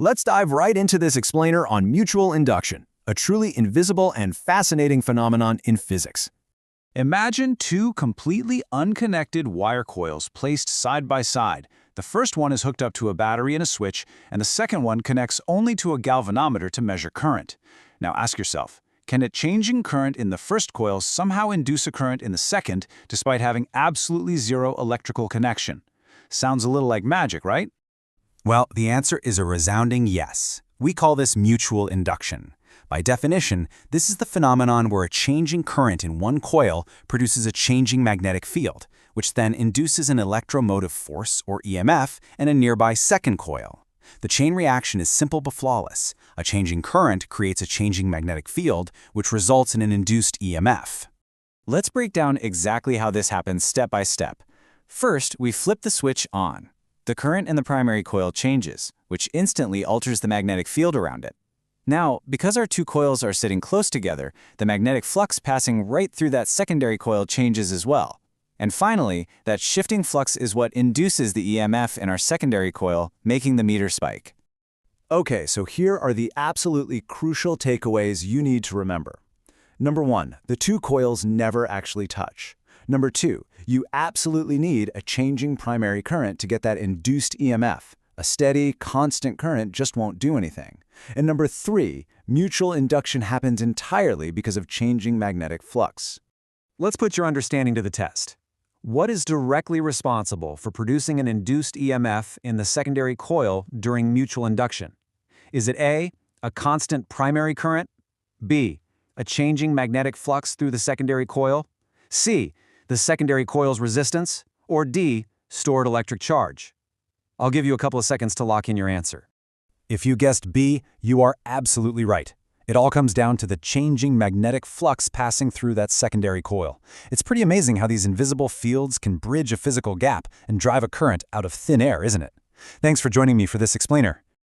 Let's dive right into this explainer on mutual induction, a truly invisible and fascinating phenomenon in physics. Imagine two completely unconnected wire coils placed side by side. The first one is hooked up to a battery and a switch, and the second one connects only to a galvanometer to measure current. Now ask yourself, can a changing current in the first coil somehow induce a current in the second, despite having absolutely zero electrical connection? Sounds a little like magic, right? Well, the answer is a resounding yes. We call this mutual induction. By definition, this is the phenomenon where a changing current in one coil produces a changing magnetic field, which then induces an electromotive force, or EMF, in a nearby second coil. The chain reaction is simple but flawless. A changing current creates a changing magnetic field, which results in an induced EMF. Let's break down exactly how this happens step by step. First, we flip the switch on. The current in the primary coil changes, which instantly alters the magnetic field around it. Now, because our two coils are sitting close together, the magnetic flux passing right through that secondary coil changes as well. And finally, that shifting flux is what induces the EMF in our secondary coil, making the meter spike. Okay, so here are the absolutely crucial takeaways you need to remember. Number 1, the two coils never actually touch. Number 2, you absolutely need a changing primary current to get that induced EMF. A steady, constant current just won't do anything. And number 3, mutual induction happens entirely because of changing magnetic flux. Let's put your understanding to the test. What is directly responsible for producing an induced EMF in the secondary coil during mutual induction? Is it A, a constant primary current? B, a changing magnetic flux through the secondary coil? C, the secondary coil's resistance? Or D, stored electric charge? I'll give you a couple of seconds to lock in your answer. If you guessed B, you are absolutely right. It all comes down to the changing magnetic flux passing through that secondary coil. It's pretty amazing how these invisible fields can bridge a physical gap and drive a current out of thin air, isn't it? Thanks for joining me for this explainer.